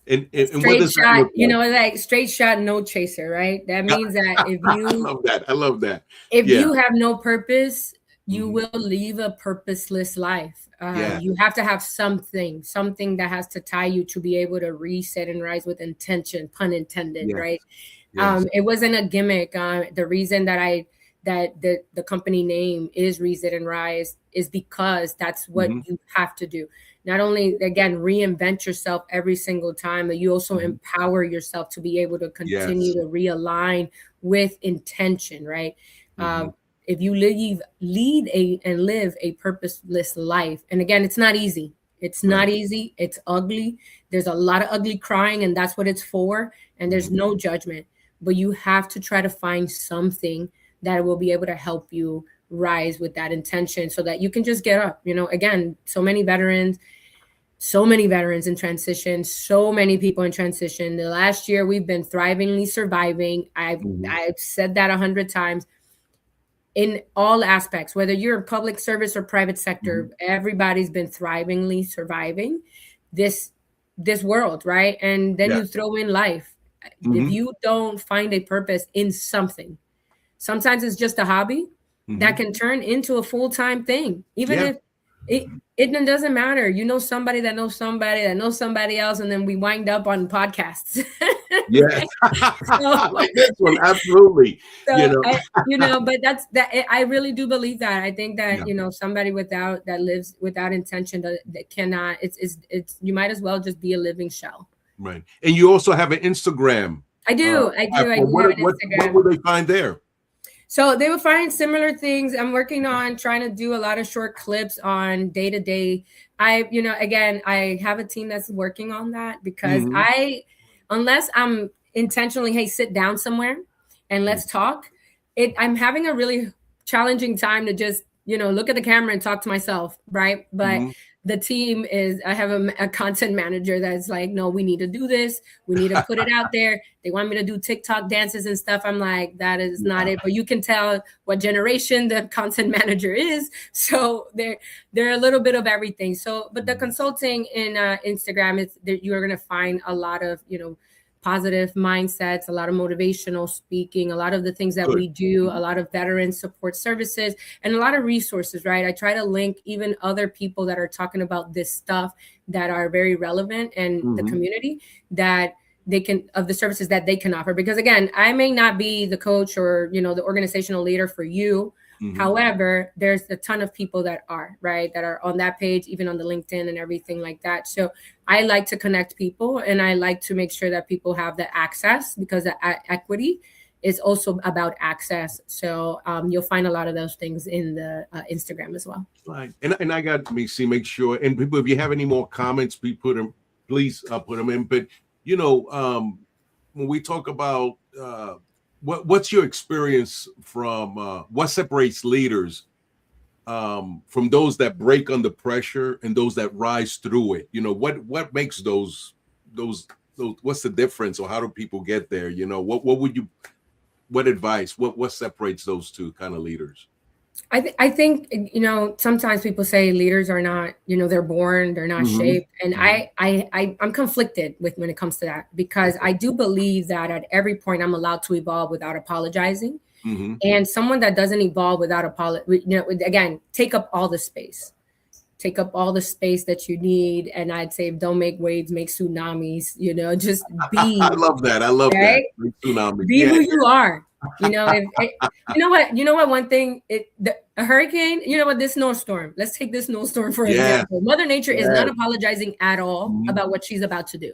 And straight what shot, like straight shot, no chaser, right? That means that if you I love that. If you have no purpose, you will live a purposeless life. You have to have something that has to tie you to be able to reset and rise with intention, pun intended, right? Yes. It wasn't a gimmick. The reason that the company name is Reset and Rise is because that's what you have to do. Not only, again, reinvent yourself every single time, but you also empower yourself to be able to continue to realign with intention, right? If you live a purposeless life, and again, it's not easy. It's not easy. It's ugly. There's a lot of ugly crying, and that's what it's for. And there's no judgment, but you have to try to find something that will be able to help you rise with that intention, so that you can just get up. Again, so many veterans in transition, so many people in transition. The last year, we've been thrivingly surviving. I've said that 100 times. In all aspects, whether you're in public service or private sector, everybody's been thrivingly surviving this world, right? And then you throw in life. If you don't find a purpose in something, sometimes it's just a hobby that can turn into a full-time thing. Even if it doesn't matter. Somebody that knows somebody that knows somebody else, and then we wind up on podcasts. Yes. I like this one. Absolutely. So, but that's that. I really do believe that. I think that, somebody that lives without intention that cannot, it's, you might as well just be a living shell. Right. And you also have an Instagram. I do have an Instagram. What will they find there? So they will find similar things. I'm working on trying to do a lot of short clips on day to day. I have a team that's working on that because unless I'm intentionally, hey, sit down somewhere and let's talk. I'm having a really challenging time to just, look at the camera and talk to myself. Right. But the team I have a content manager that's like, no, we need to do this. We need to put it out there. They want me to do TikTok dances and stuff. I'm like, that is not it. But you can tell what generation the content manager is. So they're a little bit of everything. So, but the consulting in Instagram is that you're going to find a lot of, positive mindsets, a lot of motivational speaking, a lot of the things that we do, a lot of veteran support services, and a lot of resources, right? I try to link even other people that are talking about this stuff that are very relevant in the community that they can, of the services that they can offer. Because again, I may not be the coach or, the organizational leader for you. However, there's a ton of people that are, right, that are on that page, even on the LinkedIn and everything like that. So I like to connect people and I like to make sure that people have the access because the equity is also about access. So you'll find a lot of those things in the Instagram as well. Right. And I got make sure. And people, if you have any more comments, please put them in. But, when we talk about what's your experience from what separates leaders from those that break under pressure and those that rise through it? What makes those what's the difference, or how do people get there? What advice, what separates those two kind of leaders? I think, sometimes people say leaders are not, they're born, they're not shaped. And I'm conflicted when it comes to that, because I do believe that at every point I'm allowed to evolve without apologizing. And someone that doesn't evolve without again, take up all the space. Take up all the space that you need. And I'd say, don't make waves, make tsunamis, just be. I love that. That. Tsunamis. Be who you are. You know what, one thing, a hurricane, this snowstorm, let's take this snowstorm for example. Mother Nature is not apologizing at all about what she's about to do.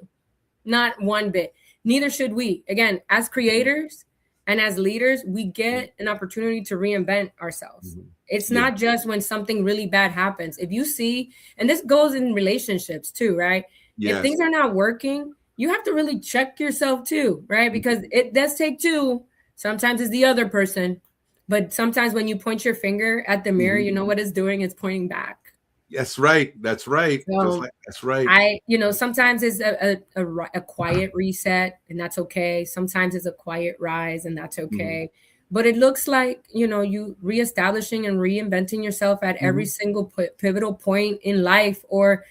Not one bit. Neither should we. Again, as creators and as leaders, we get an opportunity to reinvent ourselves. It's not just when something really bad happens. If you see, and this goes in relationships too, right? If things are not working, you have to really check yourself too, right? Because it does take two. Sometimes it's the other person, but sometimes when you point your finger at the mirror, you know what it's doing? It's pointing back. That's right. That's right. So that's right. Sometimes it's a quiet reset, and that's okay. Sometimes it's a quiet rise, and that's okay. But it looks like, you reestablishing and reinventing yourself at every single pivotal point in life, or,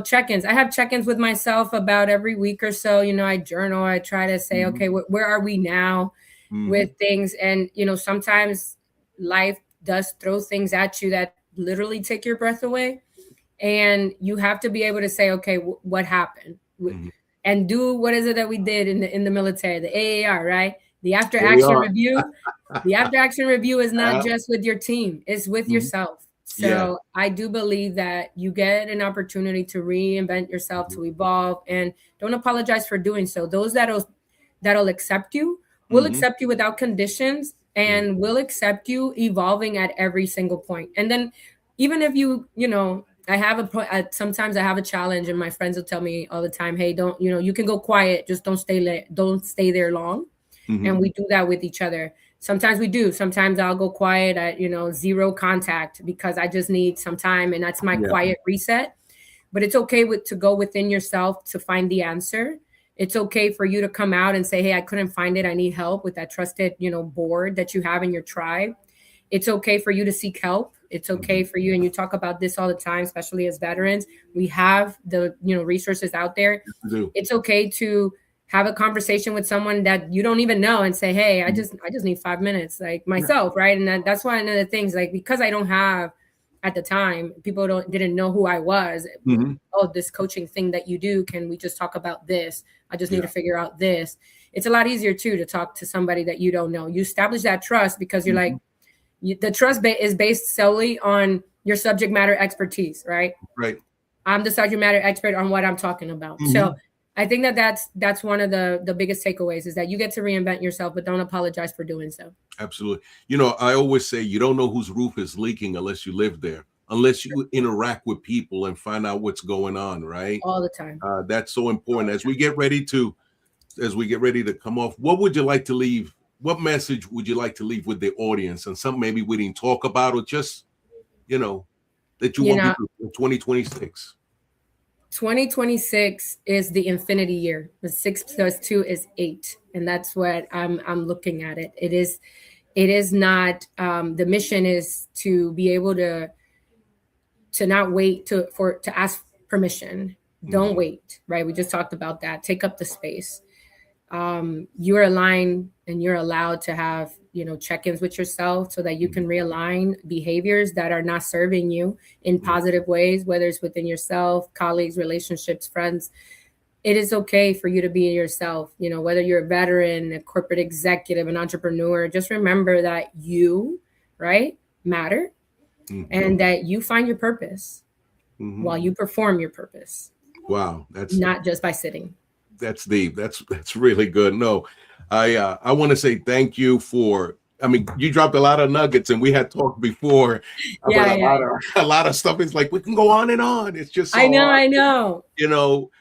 check-ins. I have check-ins with myself about every week or so. I journal. I try to say, okay, where are we now? With things, and sometimes life does throw things at you that literally take your breath away, and you have to be able to say, okay, what happened, and do what is it that we did in the military, the AAR, right? The after action review. The after action review is not just with your team; it's with yourself. So I do believe that you get an opportunity to reinvent yourself, to evolve, and don't apologize for doing so. Those that'll accept you. We'll accept you without conditions, and we'll accept you evolving at every single point. And then even if sometimes I have a challenge, and my friends will tell me all the time, hey, don't, you can go quiet, just don't stay there long. And we do that with each other. Sometimes we do. Sometimes I'll go quiet at, zero contact because I just need some time, and that's my quiet reset. But it's okay to go within yourself to find the answer. It's okay for you to come out and say, hey, I couldn't find it. I need help with that trusted, board that you have in your tribe. It's okay for you to seek help. It's okay for you. And you talk about this all the time, especially as veterans. We have the, resources out there. It's okay to have a conversation with someone that you don't even know and say, hey, I just need 5 minutes, like myself. Right. And that's one of the things, like, because I at the time. People didn't know who I was. Oh, this coaching thing that you do, can we just talk about this? I just need to figure out this. It's a lot easier too to talk to somebody that you don't know. You establish that trust because you're like, the trust is based solely on your subject matter expertise, right? Right. I'm the subject matter expert on what I'm talking about. So I think that's one of the biggest takeaways, is that you get to reinvent yourself, but don't apologize for doing so. Absolutely. You know, I always say you don't know whose roof is leaking unless you live there, unless you interact with people and find out what's going on, right? All the time. That's so important. As we get ready to come off, what would you like to leave? What message would you like to leave with the audience, and something maybe we didn't talk about, or just, you know, that you want people in 2026? 2026 is the infinity year. The 6 + 2 is 8. And that's what I'm looking at it. It is not, the mission is to be able to not wait to ask permission. Don't wait, right? We just talked about that. Take up the space. You're aligned and you're allowed to have, check-ins with yourself so that you can realign behaviors that are not serving you in positive ways, whether it's within yourself, colleagues, relationships, friends. It is okay for you to be yourself, whether you're a veteran, a corporate executive, an entrepreneur. Just remember that you, right, matter, and that you find your purpose while you perform your purpose. Wow. That's not just by sitting. That's deep. That's really good. No, I want to say thank you for, you dropped a lot of nuggets, and we had talked before about a lot of stuff. It's like, we can go on and on. It's just, so I know.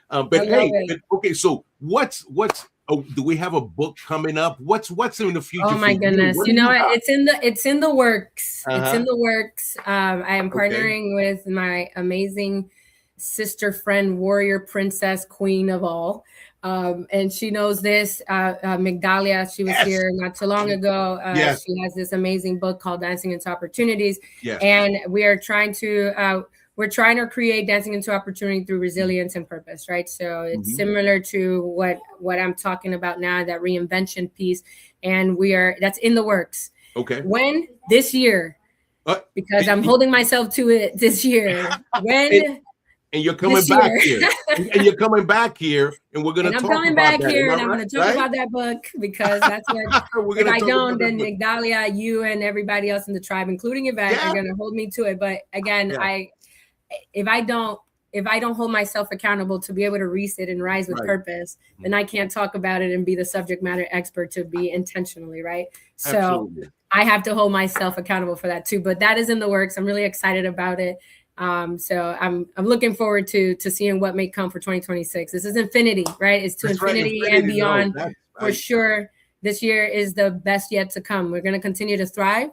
But hey, okay. So what's, do we have a book coming up? What's in the future? Oh my goodness. It's in the works. It's in the works. I am partnering with my amazing sister, friend, warrior, princess, queen of all. And she knows this, Migdalia. She was here not too long ago. She has this amazing book called Dancing into Opportunities. And we are trying to create dancing into opportunity through resilience and purpose, right? So it's similar to what I'm talking about now, that reinvention piece. And that's in the works. Okay. When? This year. Because I'm holding myself to it this year. When? And you're coming back here. And you're coming back here, and we're going to talk about that. I'm coming back here, and I'm going to talk about that book, because that's what, if I don't, then Migdalia, you and everybody else in the tribe, including Yvette, are going to hold me to it. But again, if I don't hold myself accountable to be able to reset and rise with purpose, then I can't talk about it and be the subject matter expert to be intentionally, right? So absolutely. I have to hold myself accountable for that too. But that is in the works. I'm really excited about it. So I'm looking forward to seeing what may come for 2026. This is infinity, right? It's to infinity and beyond. For sure. This year is the best yet to come. We're going to continue to thrive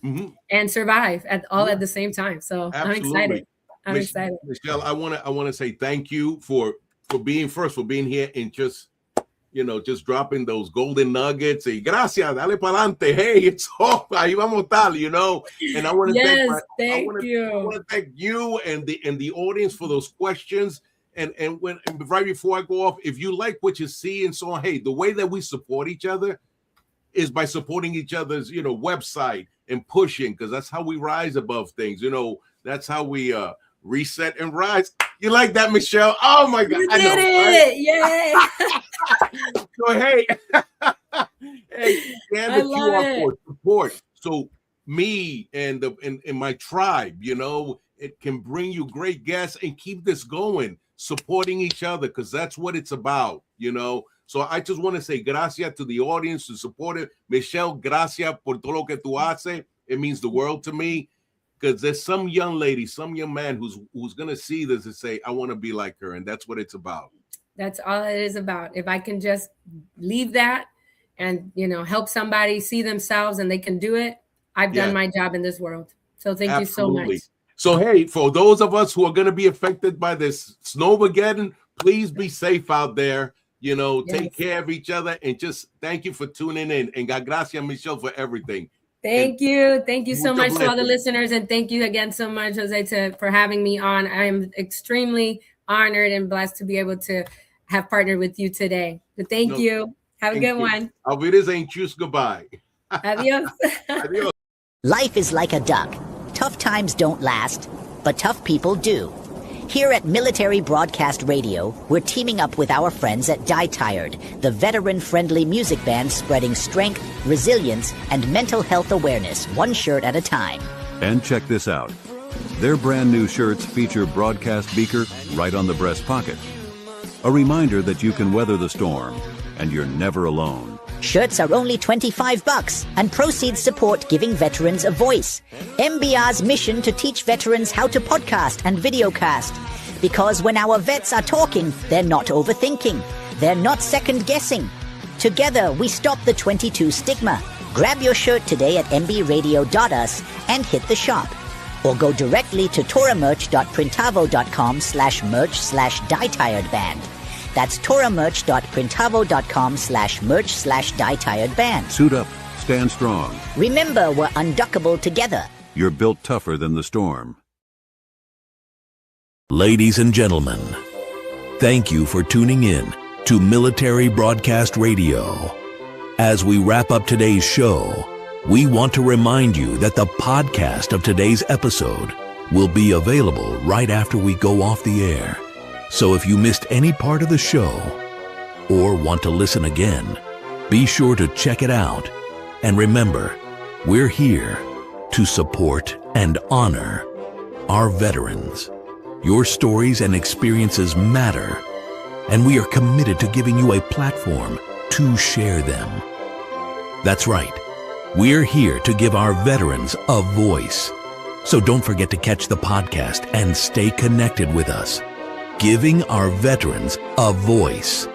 and survive at the same time. So absolutely. I'm excited. Michelle, I want to say thank you for being here and just dropping those golden nuggets. Y gracias, dale pa'lante. Hey, it's all ahí vamos tal, And I want to thank you and the audience for those questions. And right before I go off, if you like what you see and so on, hey, the way that we support each other is by supporting each other's, website and pushing, because that's how we rise above things. That's how we reset and rise. You like that, Michelle? Oh my God! You did it! Right? Yay! So hey, and the QR code support. So me and my tribe, it can bring you great guests and keep this going, supporting each other, because that's what it's about, So I just want to say gracias to the audience to support it. Michelle, gracias por todo lo que tú haces. It means the world to me. Because there's some young lady, some young man who's going to see this and say, I want to be like her. And that's what it's about. That's all it is about. If I can just leave that and, help somebody see themselves and they can do it, I've done my job in this world. So thank you so much. So, hey, for those of us who are going to be affected by this snowmageddon, please be safe out there. Take care of each other, and just thank you for tuning in. And God gracias, Michelle, for everything. Thank you so much to all the listeners, and thank you again so much, Jose, for having me on. I am extremely honored and blessed to be able to have partnered with you today. So thank you. Have a good one. Auf Wiedersehen. Tschüss. Goodbye. Adios. Adios. Life is like a duck. Tough times don't last, but tough people do. Here at Military Broadcast Radio, we're teaming up with our friends at Die Tired, the veteran-friendly music band spreading strength, resilience, and mental health awareness one shirt at a time. And check this out. Their brand new shirts feature broadcast beaker right on the breast pocket. A reminder that you can weather the storm, and you're never alone. Shirts are only $25, and proceeds support giving veterans a voice. MBR's mission to teach veterans how to podcast and videocast. Because when our vets are talking, they're not overthinking. They're not second-guessing. Together, we stop the 22 stigma. Grab your shirt today at mbradio.us and hit the shop. Or go directly to toramerch.printavo.com/merch/dietiredband. That's toramerch.printavo.com/merch/dietiredband. Suit up, stand strong. Remember, we're unduckable together. You're built tougher than the storm. Ladies and gentlemen, thank you for tuning in to Military Broadcast Radio. As we wrap up today's show, we want to remind you that the podcast of today's episode will be available right after we go off the air. So if you missed any part of the show or want to listen again, be sure to check it out. And remember, we're here to support and honor our veterans. Your stories and experiences matter, and we are committed to giving you a platform to share them. That's right. We're here to give our veterans a voice. So don't forget to catch the podcast and stay connected with us. Giving our veterans a voice.